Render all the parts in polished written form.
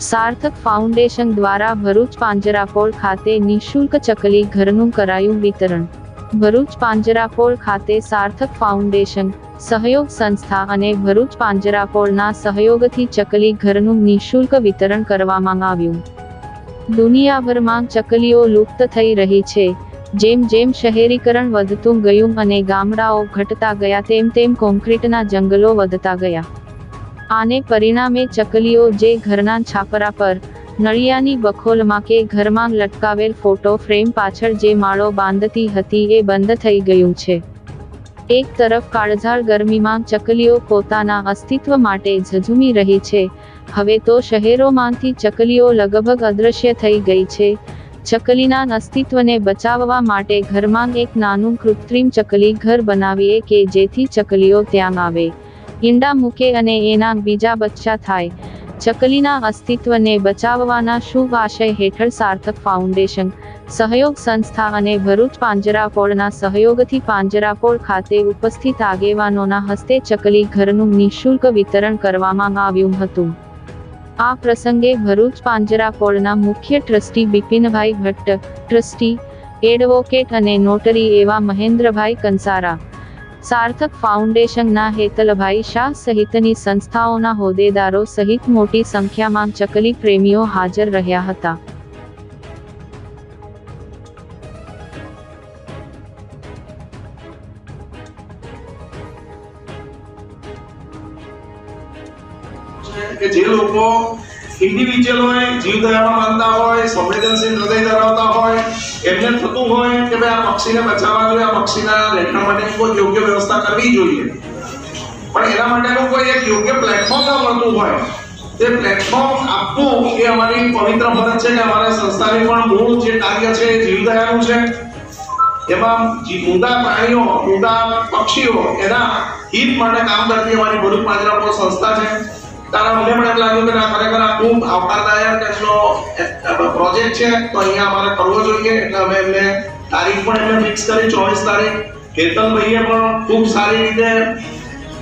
સાર્થક ફાઉન્ડેશન દ્વારા ભરૂચ પાંજરાપોળ ખાતે નિઃશુલ્ક ચકલી ઘરનું કરાયું વિતરણ। ભરૂચ પાંજરાપોળ ખાતે સાર્થક ફાઉન્ડેશન, સહયોગ સંસ્થા અને ભરૂચ પાંજરાપોળના સહયોગથી ચકલી ઘરનું નિઃશુલ્ક વિતરણ કરવામાં આવ્યું। દુનિયાભરમાં ચકલીઓ લુપ્ત થઈ રહી છે। જેમ જેમ શહેરીકરણ વધતું ગયું અને ગામડાઓ ઘટતા ગયા તેમ તેમ કોન્ક્રીટના જંગલો વધતા ગયા। આને પરિણામે ચકલીઓ જે ઘરના છાપરા પર, નળિયાની બખોલમાં કે ઘરમાં લટકાવેલ ફોટો ફ્રેમ પાછળ જે માળો બાંધતી હતી એ બંધ થઈ ગયું છે। એક તરફ કાળઝાળ ગરમીમાં ચકલીઓ પોતાના અસ્તિત્વ માટે ઝઝૂમી રહી છે, હવે તો શહેરોમાંથી ચકલીઓ લગભગ અદૃશ્ય થઈ ગઈ છે। ચકલીના અસ્તિત્વને બચાવવા માટે ઘરમાં એક નાનું કૃત્રિમ ચકલી ઘર બનાવીએ કે જેથી ચકલીઓ ત્યાં આવે, ઈંડા મૂકે અને એના બીજા બચ્ચા થાય। ચકલીના અસ્તિત્વને બચાવવાના શુભ આશય હેઠળ સાર્થક ફાઉન્ડેશન, સહયોગ સંસ્થા અને ભરૂચ પાંજરાપોળના સહયોગથી પાંજરાપોળ ખાતે ઉપસ્થિત આગેવાનોના હસ્તે ચકલી ઘરનું નિઃશુલ્ક વિતરણ કરવામાં આવ્યું હતું। આ પ્રસંગે ભરૂચ પાંજરાપોળના મુખ્ય ટ્રસ્ટી બિપિનભાઈ ભટ્ટ, ટ્રસ્ટી, એડવોકેટ અને નોટરી એવા મહેન્દ્રભાઈ કંસારા, સાર્થક ફાઉન્ડેશનના હેતલભાઈ શાહ સહિતની સંસ્થાઓના હોદ્દેદારો સહિત મોટી સંખ્યામાં ચકલી પ્રેમીઓ હાજર રહ્યા હતા। કે જે લોકો ઇન્ડિવિડ્યુઅલ હોય, જીવદયામાં માનતા હોય, સંવેદનશીલ હૃદય ધરાવતા હોય, એમને થતું હોય કે ભાઈ આ પક્ષીને બચાવવા જોઈએ, આ પક્ષીના રહેઠાણ માટેની કોઈ યોગ્ય વ્યવસ્થા કરવી જોઈએ, પણ એના માટેનું કોઈ એક યોગ્ય પ્લેટફોર્મ ન મળતું હોય, તે પ્લેટફોર્મ આપવું એ અમારી પવિત્ર ફરજ છે કે અમારી સંસ્થાની પણ મૂળ જે કાર્ય છે એ જીવદયાનું છે। એમાં મુદ્દા પ્રાણીઓ, મુદ્દા પક્ષીઓ એના હિત માટે કામ કરતી અમારી ભરૂચ પાંજરાપોળ સંસ્થા છે। તારા મને પણ એમ લાગ્યું કે ખરેખર આ ખૂબ આવકારદાયક એટલો પ્રોજેક્ટ છે, તો અહીંયા અમારે કરવો જોઈએ, એટલે અમે એમને તારીખ પણ એમને ફિક્સ કરી 24 તારીખ। કેતનભાઈએ પણ ખૂબ સારી રીતે,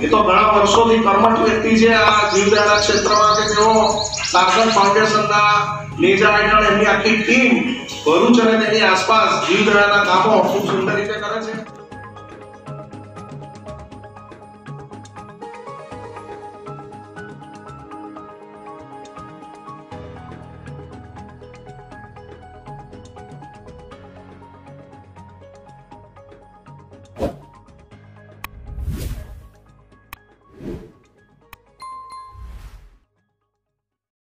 એ તો ઘણા વર્ષોથી કર્મઠ વ્યક્તિ છે આ જીવદયાના ક્ષેત્રમાં, કે તેઓ સાર્થક ફાઉન્ડેશનના નેજા હેઠળ એમની આખી ટીમ ભરૂચ અને તેની આસપાસ જીવદયાના કામો ખૂબ સુંદર રીતે